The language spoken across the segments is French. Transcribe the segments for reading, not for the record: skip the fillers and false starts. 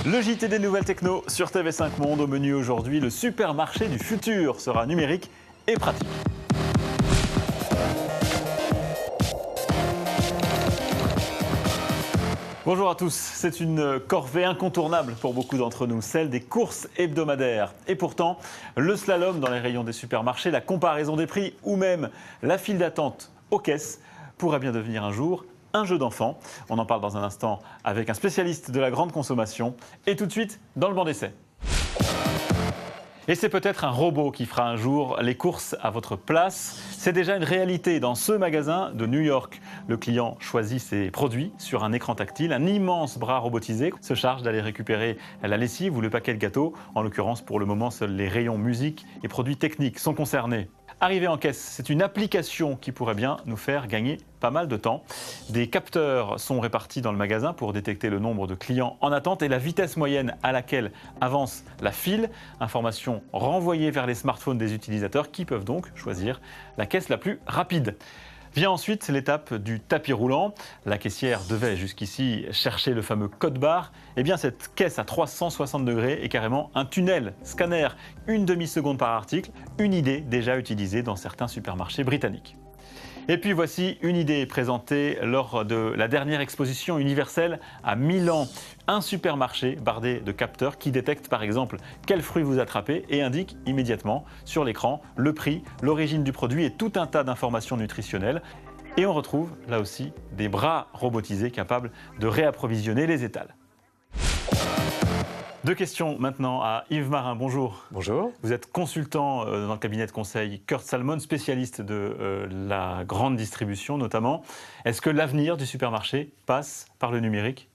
Le JT des nouvelles techno sur TV5 Monde. Au menu aujourd'hui, le supermarché du futur sera numérique et pratique. Bonjour à tous, c'est une corvée incontournable pour beaucoup d'entre nous, celle des courses hebdomadaires. Et pourtant, le slalom dans les rayons des supermarchés, la comparaison des prix ou même la file d'attente aux caisses pourrait bien devenir un jour un jeu d'enfant. On en parle dans un instant avec un spécialiste de la grande consommation. Et tout de suite, dans le banc d'essai. Et c'est peut-être un robot qui fera un jour les courses à votre place. C'est déjà une réalité dans ce magasin de New York. Le client choisit ses produits sur un écran tactile. Un immense bras robotisé se charge d'aller récupérer la lessive ou le paquet de gâteaux. En l'occurrence, pour le moment, seuls les rayons musique et produits techniques sont concernés. Arrivé en caisse, c'est une application qui pourrait bien nous faire gagner pas mal de temps. Des capteurs sont répartis dans le magasin pour détecter le nombre de clients en attente et la vitesse moyenne à laquelle avance la file. Information renvoyée vers les smartphones des utilisateurs qui peuvent donc choisir la caisse la plus rapide. Vient ensuite l'étape du tapis roulant. La caissière devait jusqu'ici chercher le fameux code barre. Eh bien, cette caisse à 360 degrés est carrément un tunnel scanner, une demi-seconde par article, une idée déjà utilisée dans certains supermarchés britanniques. Et puis voici une idée présentée lors de la dernière exposition universelle à Milan. Un supermarché bardé de capteurs qui détecte par exemple quel fruit vous attrapez et indique immédiatement sur l'écran le prix, l'origine du produit et tout un tas d'informations nutritionnelles. Et on retrouve là aussi des bras robotisés capables de réapprovisionner les étals. Deux questions maintenant à Yves Marin. Bonjour. Bonjour. Vous êtes consultant dans le cabinet de conseil Kurt Salmon, spécialiste de la grande distribution notamment. Est-ce que l'avenir du supermarché passe par le numérique ?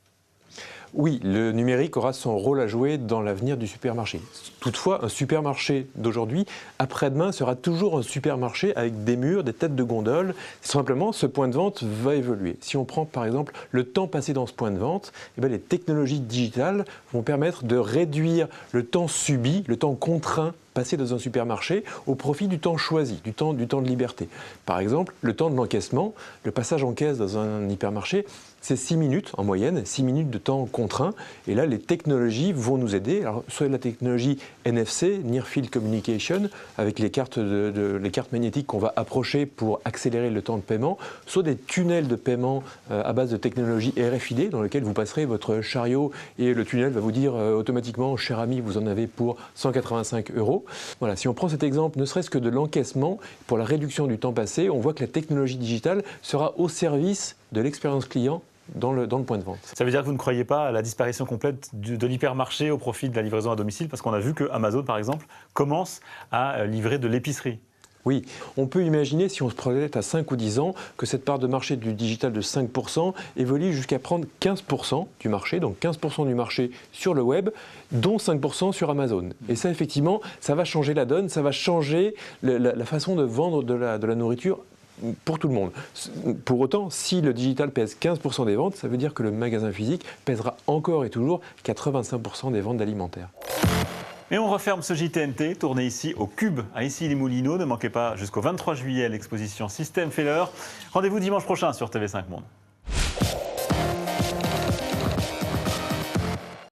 Oui, le numérique aura son rôle à jouer dans l'avenir du supermarché. Toutefois, un supermarché d'aujourd'hui, après-demain, sera toujours un supermarché avec des murs, des têtes de gondole. Simplement, ce point de vente va évoluer. Si on prend par exemple le temps passé dans ce point de vente, les technologies digitales vont permettre de réduire le temps subi, le temps contraint passé dans un supermarché au profit du temps choisi, du temps de liberté. Par exemple, le temps de l'encaissement, le passage en caisse dans un hypermarché, c'est 6 minutes en moyenne, 6 minutes de temps contraint. Et là, les technologies vont nous aider. Alors, soit la technologie NFC, Near Field Communication, avec les cartes magnétiques qu'on va approcher pour accélérer le temps de paiement, soit des tunnels de paiement à base de technologie RFID, dans lesquels vous passerez votre chariot et le tunnel va vous dire automatiquement, cher ami, vous en avez pour 185 €. Voilà, si on prend cet exemple, ne serait-ce que de l'encaissement, pour la réduction du temps passé, on voit que la technologie digitale sera au service de l'expérience client dans le point de vente. Ça veut dire que vous ne croyez pas à la disparition complète de l'hypermarché au profit de la livraison à domicile, parce qu'on a vu que Amazon, par exemple, commence à livrer de l'épicerie. Oui, on peut imaginer, si on se projette à 5 ou 10 ans, que cette part de marché du digital de 5% évolue jusqu'à prendre 15% du marché, donc 15% du marché sur le web, dont 5% sur Amazon. Et ça, effectivement, ça va changer la donne, ça va changer la façon de vendre de la nourriture pour tout le monde. Pour autant, si le digital pèse 15% des ventes, ça veut dire que le magasin physique pèsera encore et toujours 85% des ventes alimentaires. Et on referme ce JTNT, tourné ici au Cube, à Issy-les-Moulineaux. Ne manquez pas jusqu'au 23 juillet l'exposition System Feller. Rendez-vous dimanche prochain sur TV5 Monde.